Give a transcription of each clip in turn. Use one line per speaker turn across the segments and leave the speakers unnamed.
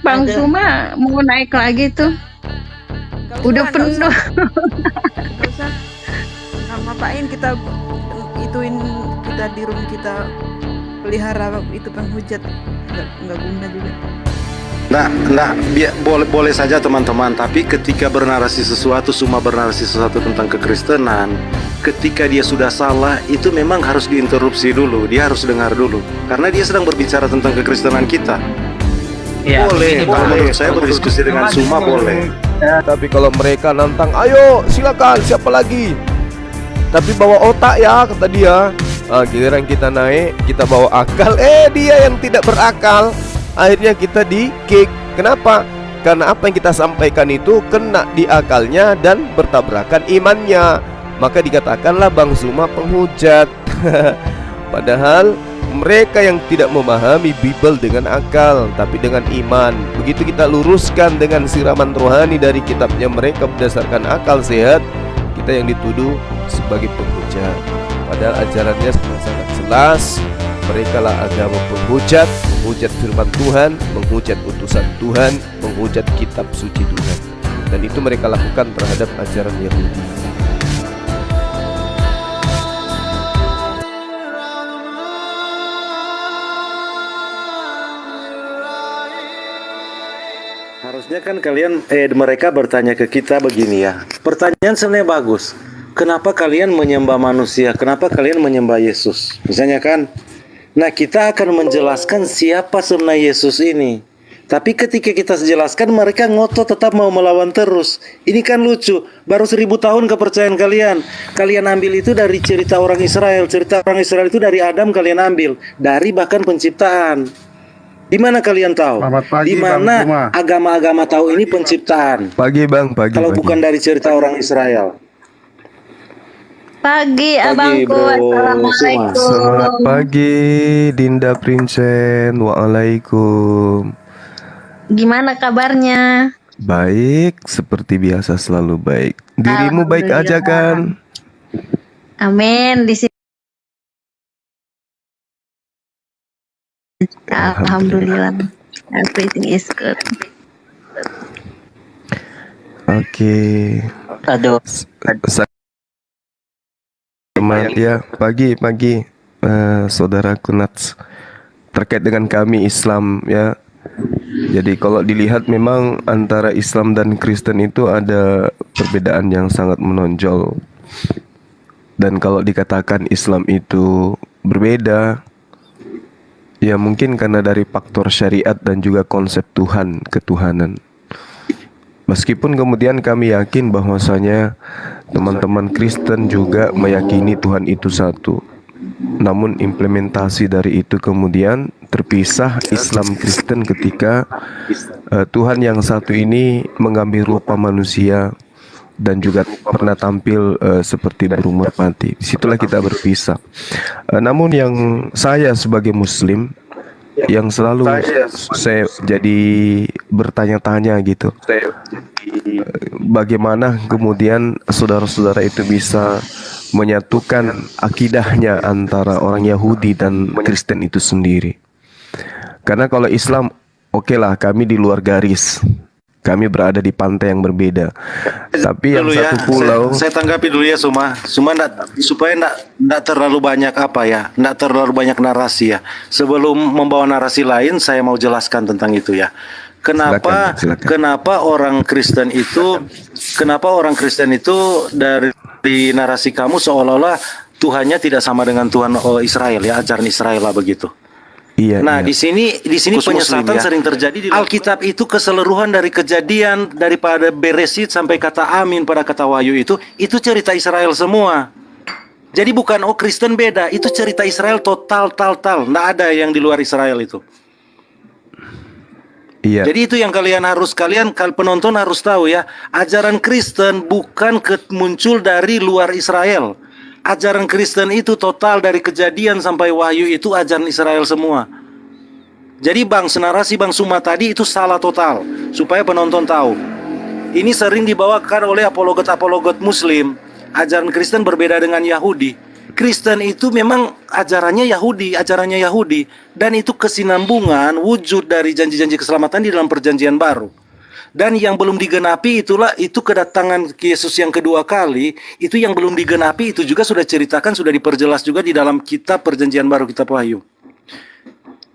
Bang
Ada.
Suma mau naik lagi tuh.
Nggak
Udah
usah, nggak usah,
penuh.
nggak usah. Nah, ngapain kita ituin, kita di room kita pelihara itu penghujat, nggak guna juga.
Boleh saja teman-teman, tapi ketika bernarasi sesuatu, Suma bernarasi sesuatu tentang kekristenan, ketika dia sudah salah, itu memang harus diinterupsi dulu, dia harus dengar dulu, karena dia sedang berbicara tentang kekristenan kita.
Ya,
Boleh,
begini,
kalau
Pak.
menurut saya berdiskusi dengan Suma boleh.
Tapi kalau mereka nantang, ayo silakan, siapa lagi? Tapi bawa otak ya, kata dia. Giliran kita naik, kita bawa akal, dia yang tidak berakal. Akhirnya kita di kick. Kenapa? Karena apa yang kita sampaikan itu kena di akalnya dan bertabrakan imannya. Maka dikatakanlah Bang Suma penghujat. Padahal mereka yang tidak memahami Bible dengan akal, tapi dengan iman. Begitu kita luruskan dengan siraman rohani dari kitabnya mereka berdasarkan akal sehat, kita yang dituduh sebagai penghujat. Padahal ajarannya sangat jelas. Mereka lah agama penghujat, menghujat firman Tuhan, menghujat utusan Tuhan, menghujat kitab suci Tuhan. Dan itu mereka lakukan terhadap ajaran Yahudi.
Harusnya kan mereka bertanya ke kita begini ya. Pertanyaan sebenarnya bagus. Kenapa kalian menyembah manusia? Kenapa kalian menyembah Yesus? Misalnya kan. Nah, kita akan menjelaskan siapa sebenarnya Yesus ini. Tapi ketika kita jelaskan, mereka ngotot tetap mau melawan terus. Ini kan lucu. Baru 1000 tahun kepercayaan kalian. Kalian ambil itu dari cerita orang Israel. Cerita orang Israel itu dari Adam kalian ambil. Dari bahkan penciptaan. Di mana kalian tahu? Di mana agama-agama tahu ini penciptaan?
Pagi Bang, pagi.
Kalau bukan dari cerita orang Israel.
Pagi abangku.
Bro.
Assalamualaikum.
Selamat pagi Dinda Princen. Waalaikum.
Gimana kabarnya?
Baik, seperti biasa selalu baik. Dirimu baik aja kan?
Amin. Di sini Alhamdulillah. Everything is good.
Oke.
Aduh.
Teman ya, pagi saudaraku Nats, terkait dengan kami Islam ya. Jadi kalau dilihat memang antara Islam dan Kristen itu ada perbedaan yang sangat menonjol. Dan kalau dikatakan Islam itu berbeda, ya mungkin karena dari faktor syariat dan juga konsep Tuhan, ketuhanan. Meskipun kemudian kami yakin bahwasanya teman-teman Kristen juga meyakini Tuhan itu satu. Namun implementasi dari itu kemudian terpisah Islam Kristen ketika Tuhan yang satu ini mengambil rupa manusia dan juga pernah tampil seperti burung merpati. Disitulah kita berpisah. Namun yang saya sebagai Muslim yang selalu saya jadi bertanya-tanya gitu, bagaimana kemudian saudara-saudara itu bisa menyatukan akidahnya antara orang Yahudi dan Kristen itu sendiri. Karena kalau Islam, oke lah, kami di luar garis, kami berada di pantai yang berbeda. Tapi yang satu pulau,
saya tanggapi dulu ya supaya enggak terlalu banyak enggak terlalu banyak narasi ya. Sebelum membawa narasi lain, saya mau jelaskan tentang itu ya. Silakan. Kenapa orang Kristen itu dari narasi kamu seolah-olah Tuhannya tidak sama dengan Tuhan Israel ya, ajaran Israel lah begitu.
Iya.
Di sini penyesatan sering terjadi di Alkitab itu keseluruhan dari kejadian daripada Beresit sampai kata Amin pada kata Wahyu itu cerita Israel semua. Jadi bukan Kristen beda, itu cerita Israel total. Nggak ada yang di luar Israel itu.
Iya.
Jadi itu yang kalian penonton harus tahu ya. Ajaran Kristen bukan muncul dari luar Israel. Ajaran Kristen itu total dari kejadian sampai Wahyu itu ajaran Israel semua. Jadi narasi Bang Suma tadi itu salah total. Supaya penonton tahu. Ini sering dibawakan oleh apologet-apologet Muslim. Ajaran Kristen berbeda dengan Yahudi. Kristen itu memang ajarannya Yahudi, dan itu kesinambungan wujud dari janji-janji keselamatan di dalam perjanjian baru. Dan yang belum digenapi itu kedatangan Yesus yang kedua kali, itu yang belum digenapi itu juga sudah ceritakan, sudah diperjelas juga di dalam kitab perjanjian baru, kitab Wahyu.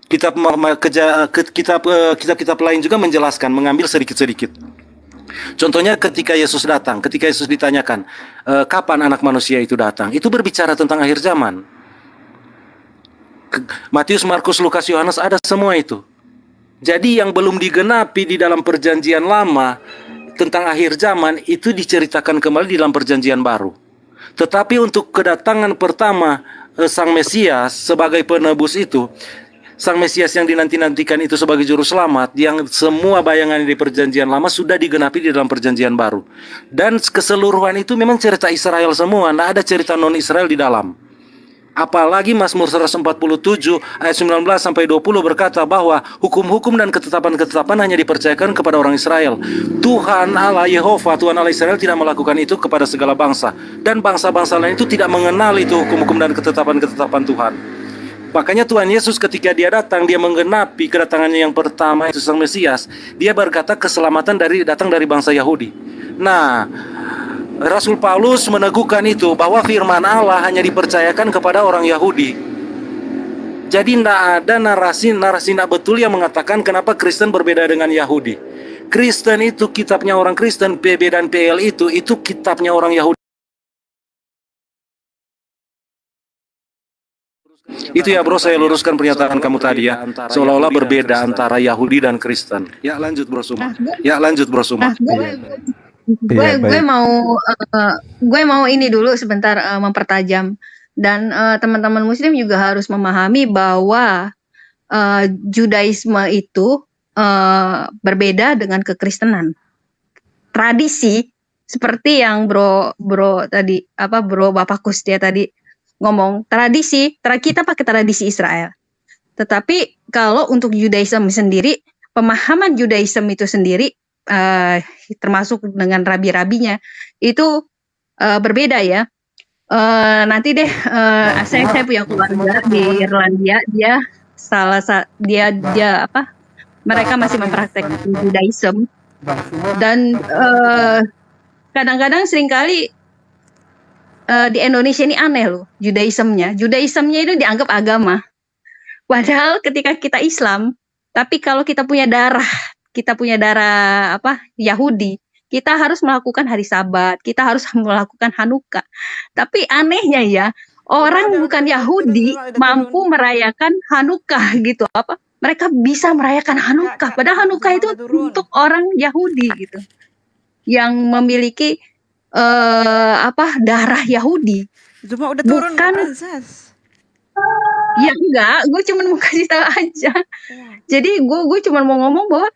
Kitab-kitab lain juga menjelaskan, mengambil sedikit-sedikit. Contohnya ketika Yesus datang, ketika Yesus ditanyakan, kapan anak manusia itu datang? Itu berbicara tentang akhir zaman. Matius, Markus, Lukas, Yohanes ada semua itu. Jadi yang belum digenapi di dalam perjanjian lama tentang akhir zaman itu diceritakan kembali di dalam perjanjian baru. Tetapi untuk kedatangan pertama Sang Mesias sebagai penebus itu, Sang Mesias yang dinanti-nantikan itu sebagai juru selamat, yang semua bayangan di perjanjian lama sudah digenapi di dalam perjanjian baru. Dan keseluruhan itu memang cerita Israel semua, tidak ada cerita non-Israel di dalam. Apalagi Mazmur 147 ayat 19 sampai 20 berkata bahwa hukum-hukum dan ketetapan-ketetapan hanya dipercayakan kepada orang Israel. Tuhan Allah Yehova, Tuhan Allah Israel tidak melakukan itu kepada segala bangsa, dan bangsa-bangsa lain itu tidak mengenal itu hukum-hukum dan ketetapan-ketetapan Tuhan. Makanya Tuhan Yesus ketika dia datang, dia menggenapi kedatangannya yang pertama itu Sang Mesias. Dia berkata keselamatan datang dari bangsa Yahudi. Nah, Rasul Paulus meneguhkan itu bahwa firman Allah hanya dipercayakan kepada orang Yahudi. Jadi tidak ada narasi tidak betul yang mengatakan kenapa Kristen berbeda dengan Yahudi. Kristen itu kitabnya orang Kristen, PB dan PL itu kitabnya orang Yahudi. Itu ya bro, saya luruskan pernyataan kamu tadi ya, seolah-olah berbeda antara Yahudi dan Kristen. Ya lanjut bro Suma.
Gue mau ini dulu sebentar mempertajam, dan teman-teman Muslim juga harus memahami bahwa Judaisme itu berbeda dengan kekristenan. Tradisi seperti yang bro tadi bro Bapak Kustia tadi ngomong, kita pakai tradisi Israel. Tetapi kalau untuk Judaisme sendiri, pemahaman Judaisme itu sendiri termasuk dengan rabi-rabinya itu berbeda ya. Nanti deh saya punya keluarga di Irlandia, mereka masih mempraktekkan Judaism, dan kadang-kadang seringkali di Indonesia ini aneh loh, Judaismnya itu dianggap agama, padahal ketika kita Islam, tapi kalau kita punya darah Yahudi, kita harus melakukan hari Sabat, kita harus melakukan Hanukkah. Tapi anehnya ya, orang bukan Yahudi mampu merayakan Hanukkah gitu. Mereka bisa merayakan Hanukkah, padahal Hanukkah itu untuk orang Yahudi gitu, yang memiliki darah Yahudi.
Cuma udah turun
bukan ya enggak, gue cuma mau kasih tahu aja. Jadi gue cuma mau ngomong bahwa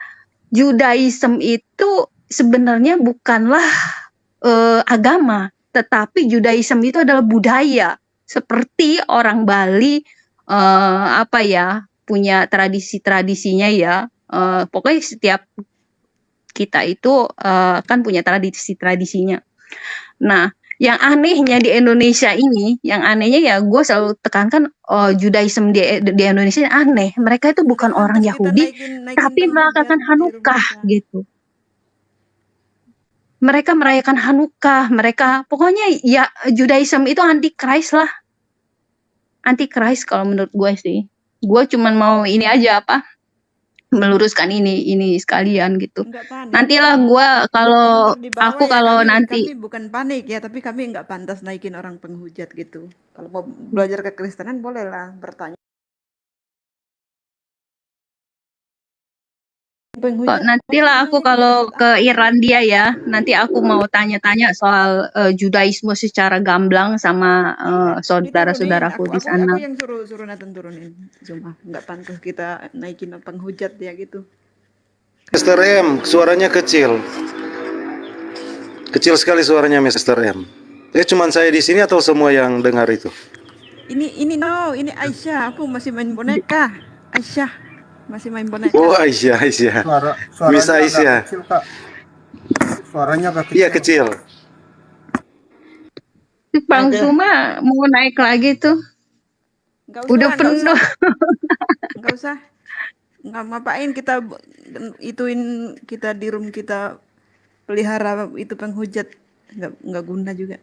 Judaism itu sebenarnya bukanlah agama, tetapi Judaism itu adalah budaya. Seperti orang Bali punya tradisi-tradisinya ya. Pokoknya setiap kita itu kan punya tradisi-tradisinya. Nah, yang anehnya di Indonesia ini, gue selalu tekankan Judaism di Indonesia aneh. Mereka itu bukan orang Yahudi, tapi merayakan Hanukkah gitu. Mereka merayakan Hanukkah, pokoknya ya Judaism itu anti-Christ lah. Anti-Christ kalau menurut gue sih. Gue cuman mau ini aja meluruskan ini sekalian gitu. Nantilah gue kalau nanti
bukan panik ya, tapi kami nggak pantas naikin orang penghujat gitu. Kalau mau belajar kekristenan bolehlah bertanya.
Nantilah aku kalau ke Irlandia ya, nanti aku mau tanya-tanya soal Judaisme secara gamblang sama saudara-saudaraku di sana.
Aku yang suruh Nathan turunin, cuma nggak pantas kita naikin penghujat ya gitu.
Mr. M, suaranya kecil sekali suaranya Mr. M. Cuman saya di sini atau semua yang dengar itu?
Ini Aisyah, aku masih main boneka. Aisyah masih main boneka.
Oh Aisyah. Bisa Aisyah.
Kecil, Kak. Suaranya agak kecil.
Iya kecil.
Bang
Ada.
Suma mau naik lagi tuh.
Nggak
Udah
usah, nggak usah,
penuh.
nggak usah. Nggak ngapain kita ituin, kita di room kita pelihara itu penghujat, nggak guna juga.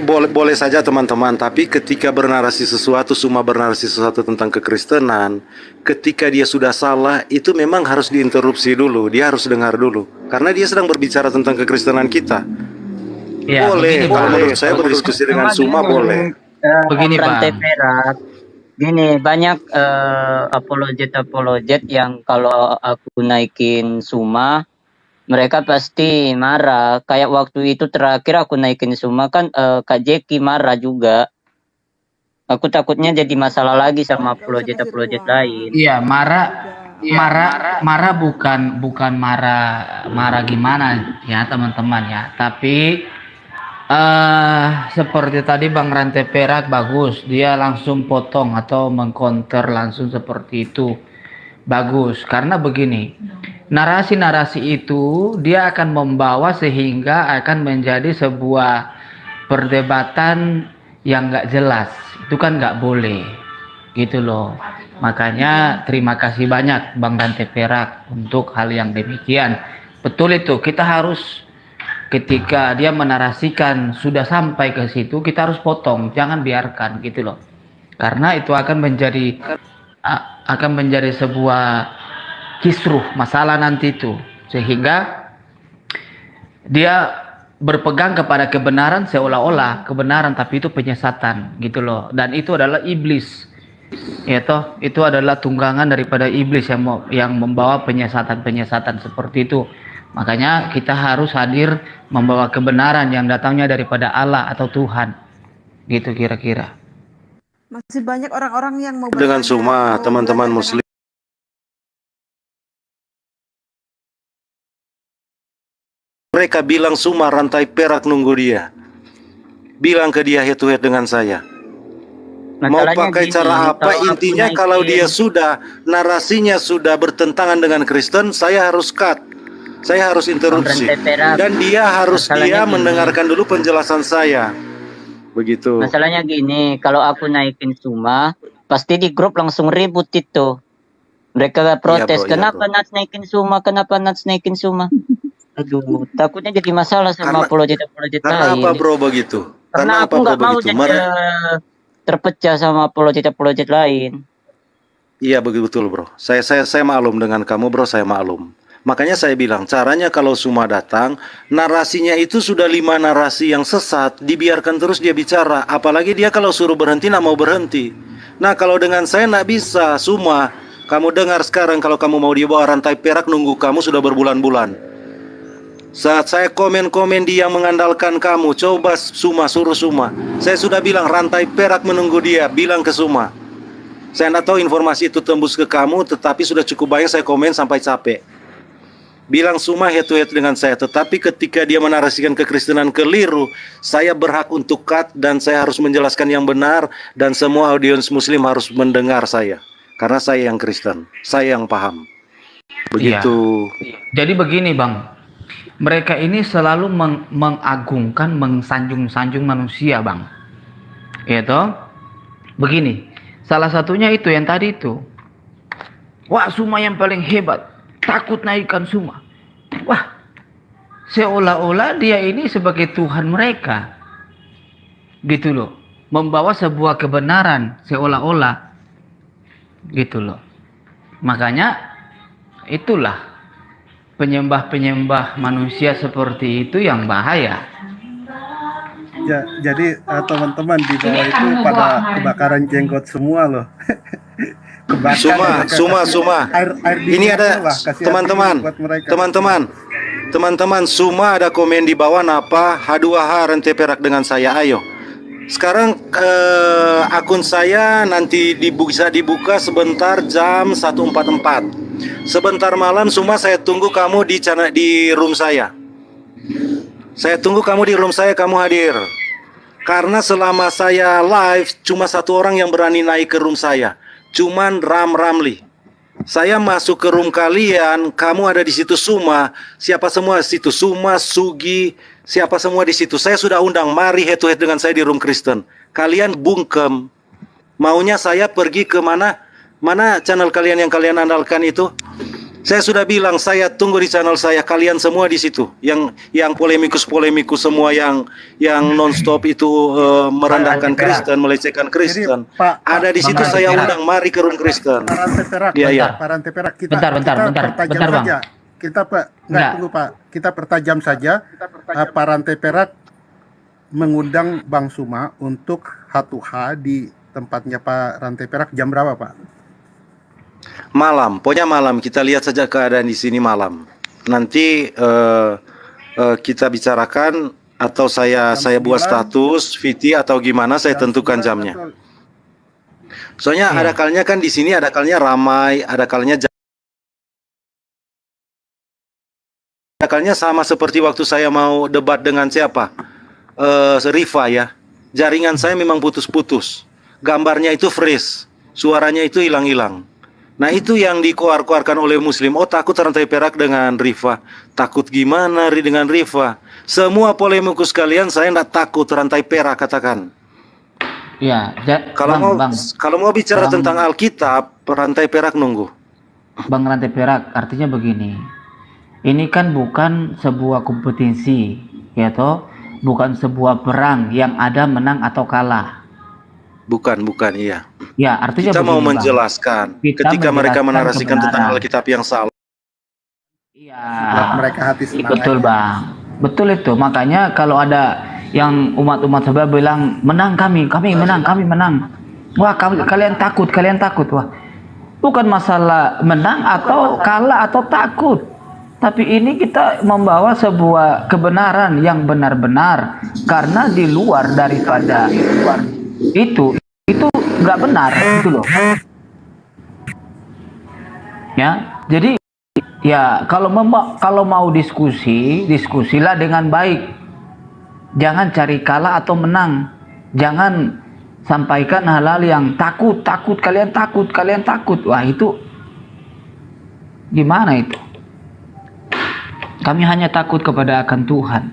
Boleh, boleh saja teman-teman, tapi ketika bernarasi sesuatu, Suma bernarasi sesuatu tentang kekristenan, ketika dia sudah salah, itu memang harus diinterupsi dulu, dia harus dengar dulu, karena dia sedang berbicara tentang kekristenan kita.
Ya,
Boleh,
begini,
kalau
Bang.
menurut saya berdiskusi dengan Suma boleh.
Begini,
Om Rantai
Bang.
Perak, gini banyak apologet yang kalau aku naikin Suma, mereka pasti marah. Kayak waktu itu terakhir aku naikin Suma kan Kak Jeki marah juga. Aku takutnya jadi masalah lagi sama
Nggak usah kasih
apologet
ruang.
lain.
Iya, marah
Juga.
marah bukan marah gimana ya teman-teman ya, tapi seperti tadi Bang Rantai Perak bagus, dia langsung potong atau mengcounter langsung seperti itu. Bagus, karena begini, narasi-narasi itu dia akan membawa sehingga akan menjadi sebuah perdebatan yang nggak jelas. Itu kan nggak boleh, gitu loh. Makanya terima kasih banyak Bang Rantai Perak untuk hal yang demikian. Betul itu, kita harus ketika dia menarasikan sudah sampai ke situ, kita harus potong, jangan biarkan gitu loh. Karena itu akan menjadi sebuah kisruh masalah nanti itu, sehingga dia berpegang kepada kebenaran seolah-olah kebenaran tapi itu penyesatan gitu loh, dan itu adalah iblis ya toh, itu adalah tunggangan daripada iblis yang membawa penyesatan seperti itu. Makanya kita harus hadir membawa kebenaran yang datangnya daripada Allah atau Tuhan gitu kira-kira.
Masih banyak orang-orang yang mau
Dengan
bertanya,
Suma,
mau
teman-teman
belajar
Muslim. Mereka bilang Suma Rantai Perak nunggu dia. Bilang ke dia head to head dengan saya. Mau
Masalahnya
pakai
gini,
cara apa,
kalau aku
intinya
naikin-
kalau dia sudah narasinya sudah bertentangan dengan Kristen, saya harus cut. Saya harus interupsi.
Rantai Perak,
Dan dia harus
masalahnya gini.
mendengarkan dulu penjelasan saya. Begitu.
Masalahnya gini, kalau aku naikin Suma, pasti di grup langsung ribut itu. Mereka protes,
Bro, iya,
kenapa
bro.
Nats naikin Suma, kenapa Nats naikin Suma. Aduh, takutnya jadi masalah sama apologet
Karena
lain.
apa bro begitu?
Karena aku nggak mau jadi terpecah sama apologet lain.
Iya betul bro. Saya maklum dengan kamu bro, saya maklum. Makanya saya bilang caranya kalau Suma datang, narasinya itu sudah 5 narasi yang sesat, dibiarkan terus dia bicara. Apalagi dia kalau suruh berhenti nggak mau berhenti. Nah kalau dengan saya nggak bisa. Suma, kamu dengar sekarang, kalau kamu mau dibawa Rantai Perak nunggu kamu sudah berbulan-bulan. Saat saya komen-komen dia mengandalkan kamu, coba Suma, suruh Suma. Saya sudah bilang Rantai Perak menunggu dia, bilang ke Suma. Saya tidak tahu informasi itu tembus ke kamu, tetapi sudah cukup banyak saya komen sampai capek. Bilang Suma head to head dengan saya, tetapi ketika dia menarasikan kekristenan keliru, saya berhak untuk cut dan saya harus menjelaskan yang benar, dan semua audiens Muslim harus mendengar saya. Karena saya yang Kristen, saya yang paham. Begitu.
Jadi begini Bang, mereka ini selalu mengagungkan, mensanjung-sanjung manusia Bang. Ya toh? Begini, salah satunya itu yang tadi itu. Wah, Suma yang paling hebat, takut naikkan Suma. Wah, seolah-olah dia ini sebagai Tuhan mereka. Gitu loh. Membawa sebuah kebenaran seolah-olah. Gitu loh. Makanya itulah penyembah-penyembah manusia seperti itu yang bahaya.
Ya, jadi teman-teman di bawah itu pada kebakaran jenggot semua loh. Kebakar.
Suma.
Air
Ini
dinginnya
ada
lah, kasih
teman-teman,
air buat mereka.
teman-teman, Suma ada komen di bawah napa H2H Rantai Perak dengan saya. Ayo. Sekarang akun saya nanti bisa dibuka sebentar jam 1.44. Sebentar malam Suma saya tunggu kamu di room saya. Saya tunggu kamu di room saya, kamu hadir. Karena selama saya live cuma 1 orang yang berani naik ke room saya. Cuman Ramli. Saya masuk ke room kalian, kamu ada di situ Suma, siapa semua di situ, Suma, Sugi, siapa semua di situ. Saya sudah undang, mari head to head dengan saya di room Kristen. Kalian bungkem, maunya saya pergi ke mana channel kalian yang kalian andalkan itu. Saya sudah bilang, saya tunggu di channel saya, kalian semua di situ. Yang polemikus semua yang nonstop itu merendahkan Kristen, melecehkan Kristen.
Jadi, Pak,
ada di situ saya undang, mari ke room Kristen.
Rantai perak,
Iya, iya.
rantai perak kita
Bentar,
pertajam
Bang.
saja.
Enggak.
Tunggu Pak, kita pertajam saja. Pak Rantai Perak mengundang Bang Suma untuk H2H di tempatnya Pak Rantai Perak jam berapa Pak?
Malam, pokoknya malam. Kita lihat saja keadaan di sini malam. Nanti kita bicarakan atau saya buat status, VT atau gimana, saya tentukan jamnya. Soalnya ada kalanya kan di sini ada kalanya ramai, ada kalanya sama seperti waktu saya mau debat dengan siapa? Rifa ya. Jaringan saya memang putus-putus. Gambarnya itu freeze, suaranya itu hilang-hilang. Nah itu yang dikeluarkan oleh Muslim. Oh takut Rantai Perak dengan Rifa. Takut gimana dengan Rifa? Semua polemikus kalian saya tidak takut Rantai Perak katakan.
Ya,
kalau mau bicara tentang Alkitab, Rantai Perak nunggu.
Bang Rantai Perak, artinya begini. Ini kan bukan sebuah kompetisi, ya toh? Bukan sebuah perang yang ada menang atau kalah.
Bukan, iya.
Ya, artinya
kita
begini,
mau
Bang.
menjelaskan
Kita
ketika mereka menarasikan
kebenaran.
tentang Alkitab yang salah.
Iya.
Buat mereka hati semangat.
Betul, Bang. Betul itu. Makanya kalau ada yang umat-umat sebelah bilang menang kami menang. Wah, kalian takut. Wah. Bukan masalah menang atau kalah atau takut. Tapi ini kita membawa sebuah kebenaran yang benar-benar karena di luar daripada itu nggak benar gitu loh ya. Jadi ya kalau mau diskusilah dengan baik, jangan cari kalah atau menang, jangan sampaikan hal-hal yang takut kalian takut. Wah itu gimana itu? Kami hanya takut kepada akan Tuhan.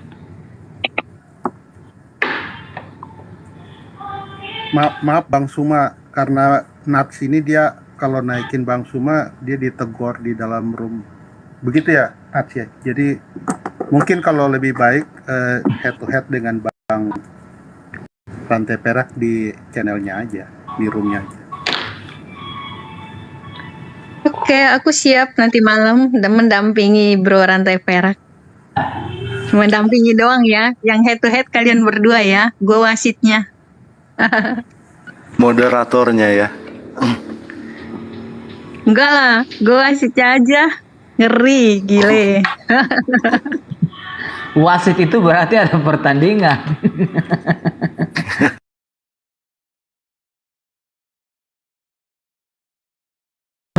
Maaf Bang Suma, karena Nats ini dia kalau naikin Bang Suma dia ditegur di dalam room. Begitu ya Nats ya. Jadi mungkin kalau lebih baik head to head dengan Bang Rantai Perak di channelnya aja, di roomnya aja.
Oke, aku siap nanti malam dan mendampingi Bro Rantai Perak. Mendampingi doang ya, yang head to head kalian berdua ya, gue wasitnya.
Moderatornya ya.
Enggak lah, gue wasitnya aja. Ngeri, gile.
Wasit itu berarti ada pertandingan.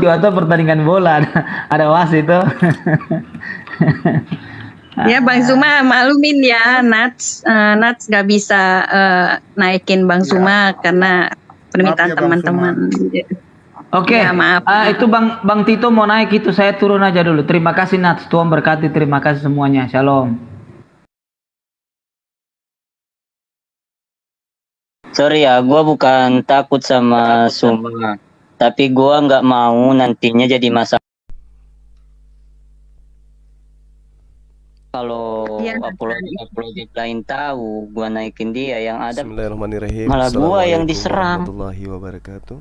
Atau pertandingan bola ada wasit itu.
Ya Bang Suma maklumin ya, Nats gak bisa naikin Bang Suma karena permintaan teman-teman.
Oke,
Ya, maaf.
Itu Bang Tito mau naik itu, saya turun aja dulu. Terima kasih Nats, Tuhan berkati, terima kasih semuanya. Shalom.
Sorry ya, gua bukan takut sama Suma, tapi gua nggak mau nantinya jadi masalah. Kalau
Iya.
apologi lain tahu gua naikin dia, yang ada
Bismillahirrahmanirrahim.
malah gua yang
Assalamualaikum
diserang.
warahmatullahi wabarakatuh.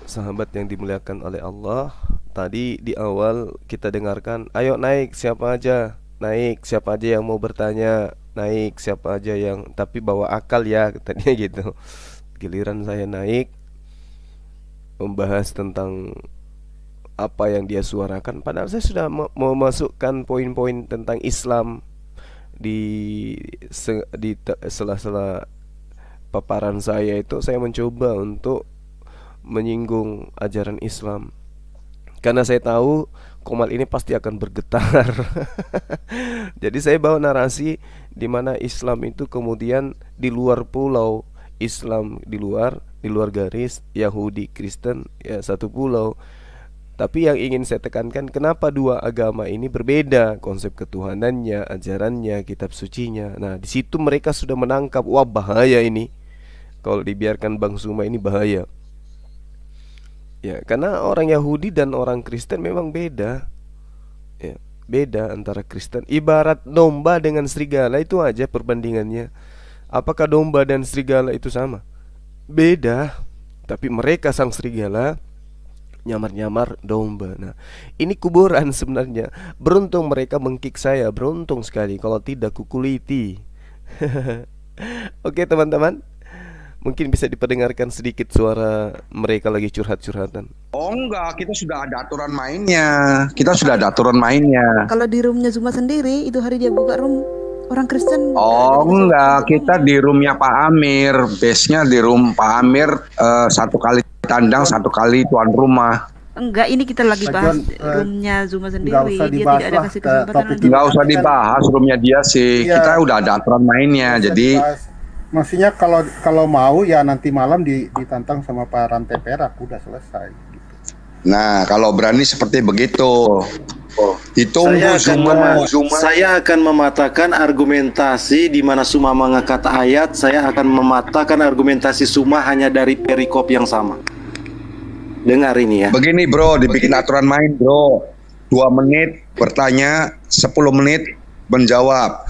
Sahabat yang dimuliakan oleh Allah, tadi di awal kita dengarkan, ayo naik siapa aja, naik siapa aja yang mau bertanya, naik siapa aja yang tapi bawa akal ya, katanya gitu. Giliran saya naik membahas tentang apa yang dia suarakan, padahal saya sudah memasukkan poin-poin tentang Islam di sela-sela paparan saya itu. Saya mencoba untuk menyinggung ajaran Islam karena saya tahu Komal ini pasti akan bergetar. Jadi saya bawa narasi di mana Islam itu kemudian di luar pulau, Islam di luar, di luar garis, Yahudi, Kristen ya satu pulau. Tapi yang ingin saya tekankan, kenapa dua agama ini berbeda konsep ketuhanannya, ajarannya, kitab sucinya. Nah, di situ mereka sudah menangkap, wah bahaya ini. Kalau dibiarkan Bang Suma ini bahaya. Ya, karena orang Yahudi dan orang Kristen memang beda. Ya, beda antara Kristen. Ibarat domba dengan serigala, itu aja perbandingannya. Apakah domba dan serigala itu sama? Beda. Tapi mereka sang serigala, nyamar-nyamar domba. Nah, ini kuburan sebenarnya. Beruntung mereka mengkick saya, beruntung sekali. Kalau tidak kukuliti. Oke teman-teman, mungkin bisa diperdengarkan sedikit suara mereka lagi curhat-curhatan.
Oh enggak, kita sudah ada aturan mainnya. Kita sudah ada aturan mainnya.
Kalau di roomnya Zuma sendiri, itu hari dia buka room orang Kristen.
Oh enggak, kita di roomnya Pak Amir. Base-nya di room Pak Amir, satu kali tandang, satu kali tuan rumah.
Enggak, ini kita lagi bahas roomnya Zuma sendiri. Dia tidak ada kasih kesempatan.
Enggak usah dibahas roomnya dia sih.
Iya.
Kita udah ada aturan mainnya. Jadi
maksudnya kalau mau ya nanti malam ditantang sama Pak Rantai Perak, udah selesai gitu.
nah, kalau berani seperti begitu. Ditunggu
Saya akan mematahkan argumentasi di mana Suma mengangkat ayat. Saya akan mematahkan argumentasi Suma hanya dari perikop yang sama. Dengar ini ya.
Begini bro, dibikin aturan main bro. 2 menit bertanya, 10 menit menjawab.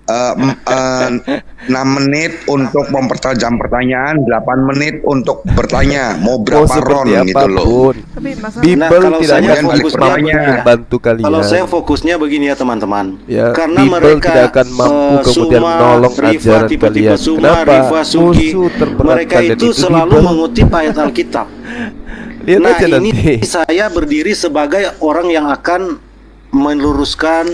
6 menit untuk mempertajam pertanyaan, 8 menit untuk bertanya. Mau berapa ron gitu loh.
Tapi masalah
Bible
kalau
tidak
saya
akan
fokusnya
membantu kalian.
Kalau saya fokusnya begini ya teman-teman.
Ya,
Karena
Bible
mereka
tidak akan mampu kemudian menolong ajaran
tipe-tipe
kalian.
Suma,
Kenapa?
Riva, Suki,
Musuh terberat
mereka
kalian
itu
itu
selalu
Bible.
mengutip ayat Alkitab.
Lihat
Nah
aja
ini
nanti.
saya berdiri sebagai orang yang akan meluruskan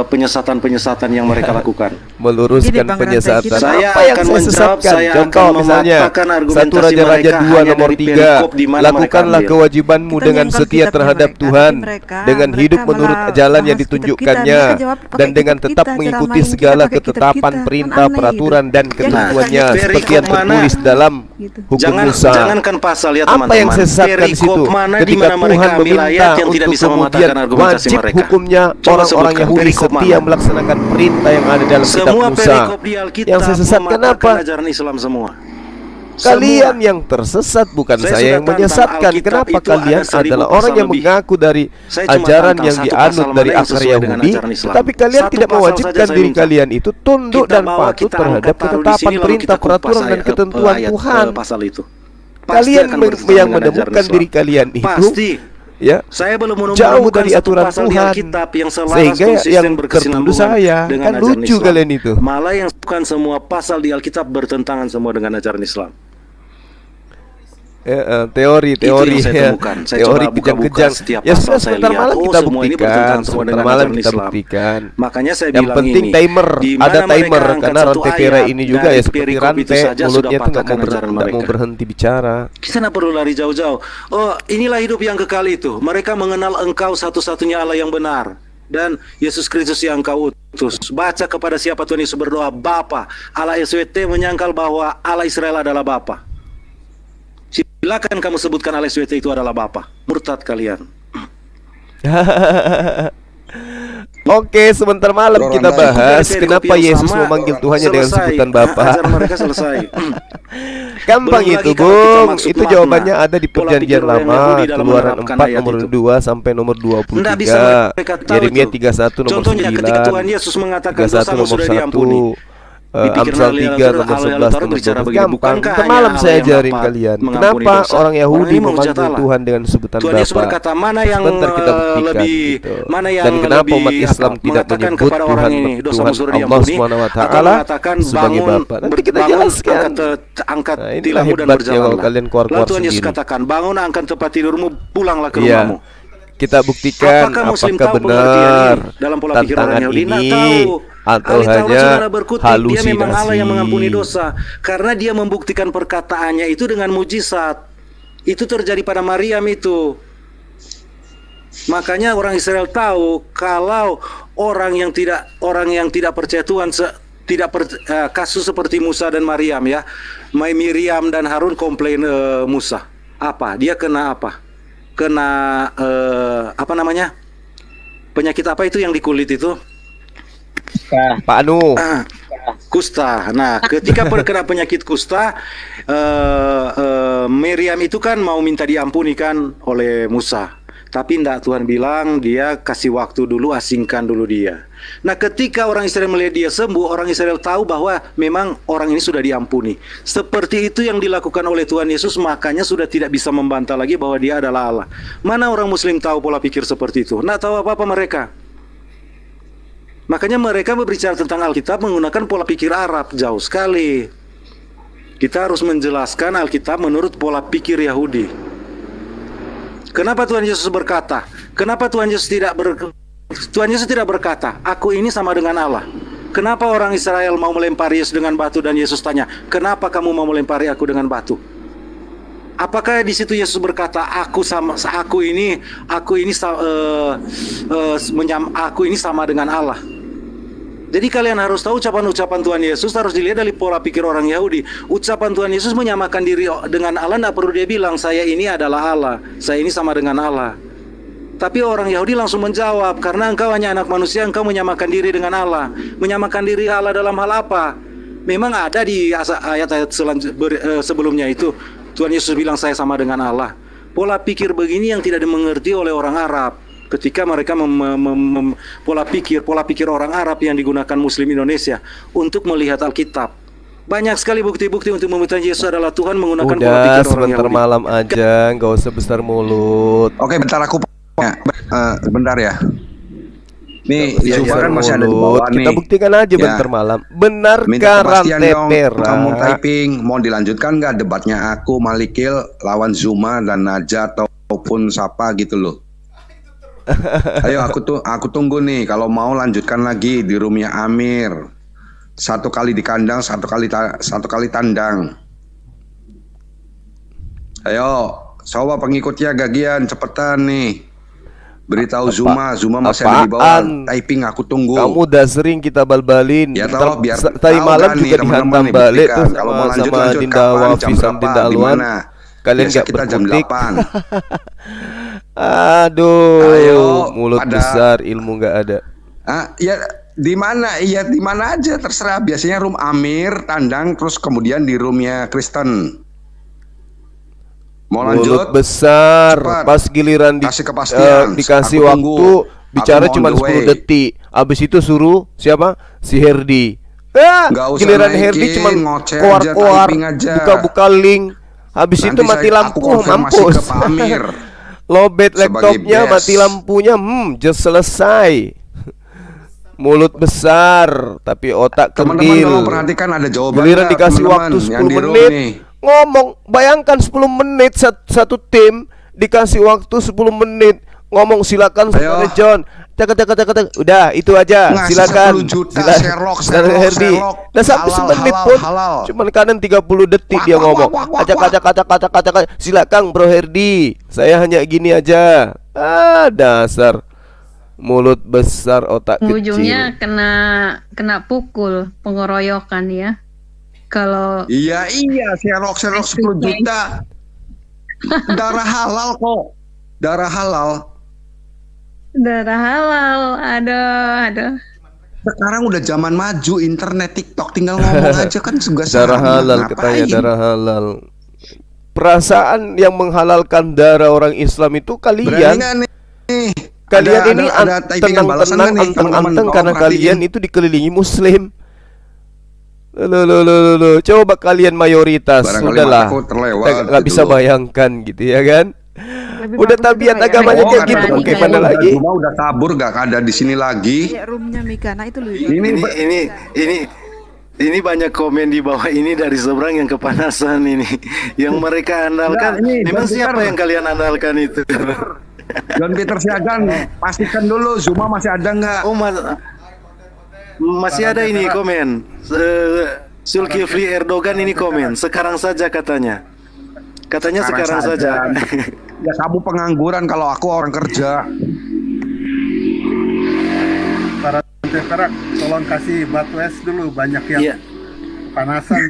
penyesatan-penyesatan yang mereka lakukan.
Meluruskan
Jadi, Bang
penyesatan.
Rantai,
Saya
Apa yang
akan
saya
menjawab,
sesatkan?
saya
Contoh
akan
misalnya
mematahkan
1
argumentasi
Raja-Raja
mereka
2
hanya
nomor
dari
3.
perikop di mana mereka
Lakukanlah
ambil.
kewajibanmu
Kita
dengan
nyangkal
setia
kitabnya
terhadap
mereka,
Tuhan,
tapi mereka
dengan hidup menurut
malah
jalan yang
bahas kitab
ditunjukkannya,
kita. Mereka jawab pakai
dan dengan
kitab
tetap
kita,
mengikuti
cara main
segala
kita pakai kitab
ketetapan,
kita.
perintah,
Aneh
peraturan,
gitu.
dan
Jangan
ketentuannya
Nah,
seperti yang
perikop mana?
tertulis dalam
Gitu.
hukum Musa.
Jangankan pasal ya
Apa
teman-teman.
yang saya sesatkan di situ?
Perikop mana di
Ketika
mana mereka
Tuhan
ambil ayat
meminta
yang tidak
untuk
bisa
kemudian
mematahkan argumentasi
wajib
mereka.
hukumnya
Coba
orang-orang
sebutkan
Yahudi
perikop
setia
mana?
melaksanakan perintah yang ada dalam kitab
Semua
Musa.
perikop di Alkitab
Yang saya sesatkan
mematahkan
apa?
ajaran Islam semua.
Kalian
Semua.
yang tersesat, bukan
Saya
saya
sudah
yang menyesatkan.
tantang
Kenapa
Alkitab itu
kalian
ada 1000
adalah
pasal
orang yang
lebih.
mengaku dari
Saya cuma
ajaran
tantang
yang
satu
dianut
pasal
dari
mana yang
akar
sesuai dengan
Yahudi,
ajaran Islam.
tetapi kalian
Satu
tidak
pasal
mewajibkan
saja saya
diri
minta.
kalian itu tunduk
Kita
dan
bawa,
patuh
kita
terhadap
angkat, taruh di
ketetapan
sini, lalu
perintah,
kita kupas
peraturan, dan ketentuan
ayat,
Tuhan.
pasal itu. Pasti
Kalian
akan bertentangan
yang
dengan ajaran
menemukan
Islam.
diri kalian itu,
Pasti.
ya,
Saya belum
jauh
menemukan
dari
satu
aturan
pasal di
Tuhan,
Alkitab yang selaras
sehingga
konsisten
yang
berkesinambungan
tertuduh saya.
dengan
Kan
ajaran
lucu
Islam.
kalian itu.
Malah yang bukan semua pasal di Alkitab bertentangan semua dengan ajaran Islam.
Teori
Itu yang saya
ya.
temukan. Saya
Teori
coba buka-buka
kejang-kejang.
setiap
Ya
pasal
sudah,
saya
sebentar
lihat.
malam
Oh,
kita
semua ini
buktikan.
bertentangan semua
Sebentar
dengan
malam
ajaran
kita
Islam.
buktikan.
Makanya saya
Yang
bilang
penting
ini,
timer,
di
ada
mana mereka
timer,
angkat
karena
satu
rantai pera
ayat
ini juga
dari
ya seperti
perikop itu
rantai,
saja sudah
mulutnya itu
patahkan ajaran
nggak mau
mereka.
berhenti bicara.
Kita tidak perlu lari jauh-jauh. Oh, inilah hidup yang kekal itu. Mereka mengenal Engkau satu-satunya Allah yang benar dan Yesus Kristus yang Engkau utus. Baca kepada siapa Tuhan Yesus berdoa, Bapa. Allah SWT menyangkal bahwa Allah Israel adalah Bapa. Silakan kamu sebutkan Allah SWT itu adalah Bapa. Murtad kalian.
Oke, sebentar malam kita bahas kenapa Yesus memanggil Tuhannya dengan sebutan Bapa.
Ajaran mereka selesai.
Gampang
Belum
itu,
lagi kalau kita
Bung.
maksud
Itu
makna.
jawabannya ada di
Pola
Perjanjian
pikir orang
Lama,
Yahudi dalam
Keluaran
menerapkan
4
ayat
nomor
itu.
2 sampai nomor
Tidak bisa
23,
mereka tahu
Yeremia
itu.
31 nomor
Contohnya
9,
ketika Tuhan Yesus mengatakan
31
dosamu
nomor
sudah
1,
diampuni. Dipikir
Amsal
ahli
3
Alkitab
nomor 11 nomor
bicara
12.
begini,
Gampang.
bukankah
Ntar
hanya
malam
Allah
saya
yang
ajarin
dapat
kalian.
mengampuni
Kenapa
dosa?
orang Yahudi
Orang ini
memanggil
menghujat Allah.
Tuhan dengan sebutan
Tuhan Yesus
Bapa?
berkata mana yang
Sebentar kita buktikan
lebih
gitu.
mana yang
Dan kenapa
lebih
umat Islam tidak
mengatakan
menyebut
kepada orang
Tuhan
ini dosamu
Tuhan
sudah
Allah
diampuni
Subhanahu wa
atau
taala
mengatakan
sebagai
bangun
Bapa? Nanti kita
bangun
jelaskan.
angkat
Nah, inilah
tilangmu dan
hebatnya kalau
berjalanlah.
kalian keluar-keluar
Lalu Tuhan Yesus
sendiri.
katakan bangun angkat tempat tidurmu pulanglah ke
Iya.
rumahmu.
Kita buktikan
Apakah Muslim
apakah
tahu pengertian
benar
ini dalam pola pikir orang
tantangan
Yahudi? Nah,
ini
tahu.
atau
Ahli Taurat
hanya
saudara berkutik, dia memang Allah yang mengampuni
halusinasi.
dosa karena dia membuktikan perkataannya itu dengan mujizat. Itu terjadi pada Maryam itu. Makanya orang Israel tahu kalau orang yang tidak percaya Tuhan kasus seperti Musa dan Maryam ya. Miriam dan Harun komplain Musa. Apa? Dia kena apa? Kena apa namanya? Penyakit apa itu yang di kulit itu?
Pak Anu.
Kusta. Nah, ketika kena penyakit kusta, Miriam itu kan mau minta diampuni kan oleh Musa. Tapi enggak, Tuhan bilang dia kasih waktu dulu, asingkan dulu dia. Nah, ketika orang Israel melihat dia sembuh, orang Israel tahu bahwa memang orang ini sudah diampuni. Seperti itu yang dilakukan oleh Tuhan Yesus, makanya sudah tidak bisa membantah lagi bahwa dia adalah Allah. Mana orang Muslim tahu pola pikir seperti itu? Nggak tahu apa-apa mereka. Makanya mereka berbicara tentang Alkitab menggunakan pola pikir Arab, jauh sekali. Kita harus menjelaskan Alkitab menurut pola pikir Yahudi. Kenapa Tuhan Yesus berkata? Kenapa Tuhan Yesus tidak berkata, aku ini sama dengan Allah? Kenapa orang Israel mau melempari Yesus dengan batu dan Yesus tanya, kenapa kamu mau melempari aku dengan batu? Apakah di situ Yesus berkata, aku ini sama dengan Allah? Jadi kalian harus tahu ucapan-ucapan Tuhan Yesus harus dilihat dari pola pikir orang Yahudi. Ucapan Tuhan Yesus menyamakan diri dengan Allah, tidak perlu dia bilang, saya ini adalah Allah, saya ini sama dengan Allah. Tapi orang Yahudi langsung menjawab, karena engkau hanya anak manusia, engkau menyamakan diri dengan Allah. Menyamakan diri Allah dalam hal apa? Memang ada di ayat-ayat sebelumnya itu, Tuhan Yesus bilang saya sama dengan Allah. Pola pikir begini yang tidak dimengerti oleh orang Arab. Ketika mereka pola pikir orang Arab yang digunakan Muslim Indonesia untuk melihat Alkitab. Banyak sekali bukti-bukti untuk membuktikan Yesus adalah Tuhan menggunakan pola pikir orang Yahudi.
Sebentar malam aja, nggak usah besar mulut.
Oke, bentar aku bentar ya. Nih, Zuma kan masih ada di bawah nih.
Kita buktikan aja bentar malam. Benarkah rantai perak?
Kamu typing, mau dilanjutkan nggak debatnya aku, Malikil lawan Zuma dan Najat ataupun siapa gitu loh. Ayo aku tunggu nih. Kalau mau lanjutkan lagi di roomnya Amir. 1 kali di kandang, 1 kali tandang. Ayo, coba pengikutnya Gagian cepetan nih. Beritahu Zuma masih ada di bawah. Typing aku tunggu.
Kamu udah sering kita balbalin.
Ya tahu biar
tadi malam juga dihantam balik tuh
kalau mau lanjut
Dinda Wafi sama Dinda Alwan. Kalian nggak
kita jam 8.
Aduh,
ayo,
mulut besar, ilmu nggak ada.
Ya di mana? Iya di mana aja terserah. Biasanya room Amir tandang, terus kemudian di roomnya Kristen. Mau lanjut?
Mulut besar.
Cepat.
Pas giliran dikasih waktu bicara cuma 10 detik. Abis itu suruh siapa? Si Herdi. Giliran Herdi cuma keluar buka-buka link. Habis itu mati lampu, mampus. Lobet laptopnya, mati lampunya, just selesai. Mulut besar, tapi otak kerdil.
Teman-teman tolong perhatikan ada jawabannya.
Giliran dikasih waktu 10 menit, ngomong. Bayangkan 10 menit satu tim, dikasih waktu 10 menit. Ngomong silakan Saudara John. Udah itu aja. Silakan. Silakan Herdi. Dan sampai semenit pun cuman kadang 30 detik dia ngomong. Acak. Silakan Bro Herdi. Saya hanya gini aja. Dasar mulut besar otak kecil.
Ujungnya kena pukul, pengeroyokan ya. Kalau
Iya, Sherlock 10 juta. Darah halal kok. Darah halal,
ada.
Sekarang udah zaman maju, internet, TikTok, tinggal ngomong aja kan juga
darah halal katanya, darah halal. Perasaan yang menghalalkan darah orang Islam itu kalian. Kalian ini tenang-tenang, anteng-anteng karena kalian itu dikelilingi Muslim. Loh, coba kalian mayoritas, sudahlah. Nggak bisa bayangkan gitu ya kan? Udah tabiat agamanya kayak gitu, bagaimana lagi?
Cuma udah kabur, gak ada di sini lagi.
Roomnya Mikana itu loh.
Ini banyak komen di bawah ini dari seberang yang kepanasan ini, yang mereka andalkan. Memang siapa yang kalian andalkan itu?
John Peter Siagan, pastikan dulu Zuma masih ada nggak?
Oh masih ada ini komen. Zulkifli Erdogan ini komen. Sekarang saja katanya. Katanya sekarang saja.
Ya kamu pengangguran, kalau aku orang kerja.
Perak, tolong kasih batu es dulu, banyak yang
Iya.
panasan.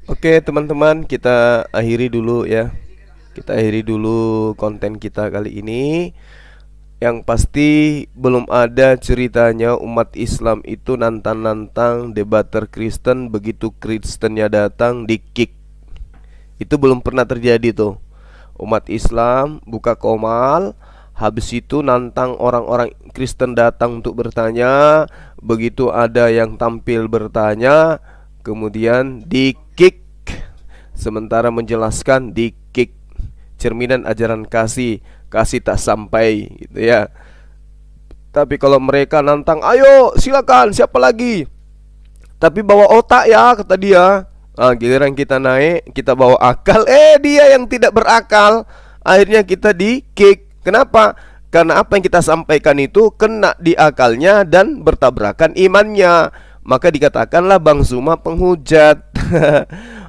Oke teman-teman, kita akhiri dulu ya. Kita akhiri dulu konten kita kali ini. Yang pasti belum ada ceritanya umat Islam itu nantang-nantang debater Kristen, begitu Kristennya datang di kick. Itu belum pernah terjadi tuh. Umat Islam buka komal, habis itu nantang orang-orang Kristen datang untuk bertanya. Begitu ada yang tampil bertanya, kemudian di kick. Sementara menjelaskan di kick. Cerminan ajaran kasih tak sampai gitu ya. Tapi kalau mereka nantang, ayo silakan siapa lagi, tapi bawa otak ya, kata dia. Giliran kita naik, kita bawa akal, dia yang tidak berakal. Akhirnya kita di kick. Kenapa? Karena apa yang kita sampaikan itu kena di akalnya dan bertabrakan imannya. Maka dikatakanlah Bang Zuma penghujat.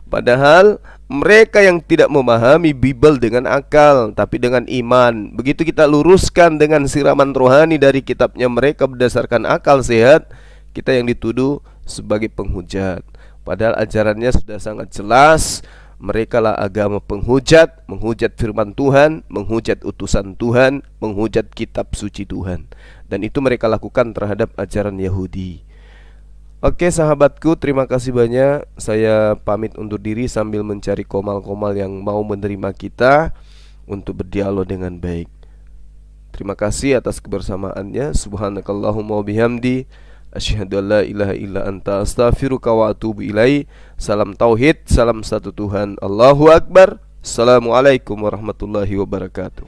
Padahal mereka yang tidak memahami Bible dengan akal, tapi dengan iman. Begitu kita luruskan dengan siraman rohani dari kitabnya mereka berdasarkan akal sehat, kita yang dituduh sebagai penghujat. Padahal ajarannya sudah sangat jelas. Mereka lah agama penghujat, menghujat firman Tuhan, menghujat utusan Tuhan, menghujat kitab suci Tuhan. Dan itu mereka lakukan terhadap ajaran Yahudi. Oke sahabatku, terima kasih banyak. Saya pamit undur diri sambil mencari komal-komal yang mau menerima kita untuk berdialog dengan baik. Terima kasih atas kebersamaannya. Subhanakallahumma wabihamdi, asyhadu an la ilaha illa anta, astaghfiruka wa atubu ilaihi. Salam tauhid, salam satu Tuhan. Allahu akbar. Assalamualaikum warahmatullahi wabarakatuh.